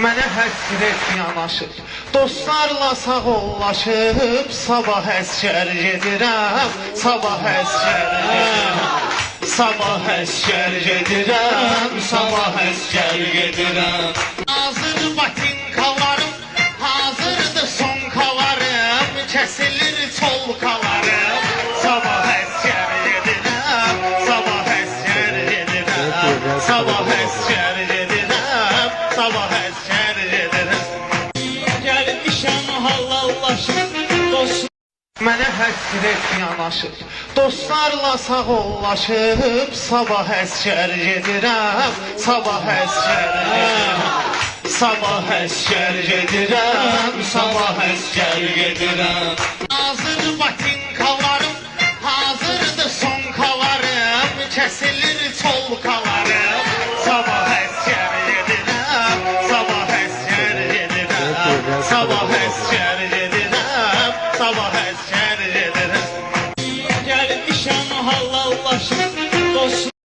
Mənə həsrət yanaşıb, dostlarla sağollaşıb, sabah əskər gedirəm, sabah əskər gedirəm. Sabah əskər gedirəm, sabah əskər gedirəm. Hazır batinkalarım, hazırdır sonkalarım, kəsilir çolkalarım. Sabah əskər gedirəm, sabah əskər gedirəm, sabah əskər gedirəm, sabah əskər gedirəm. Gəlmişəm halallaşıb, dost. Mənə həsrət yanaşıb, dostlarla sağollaşıb, sabah əskər gedirəm, sabah əskər gedirəm. Sabah əskər gedirəm, sabah əskər gedirəm. Hazır batinkalarım, hazırdır sonkalarım, kəsilir çolkalarım. Sabah əskər gedirəm, sabah əskər gedirəm, sabah əskər gedirəm, sabah əskər gedirəm. Gəlmişəm halallaşıb, dost.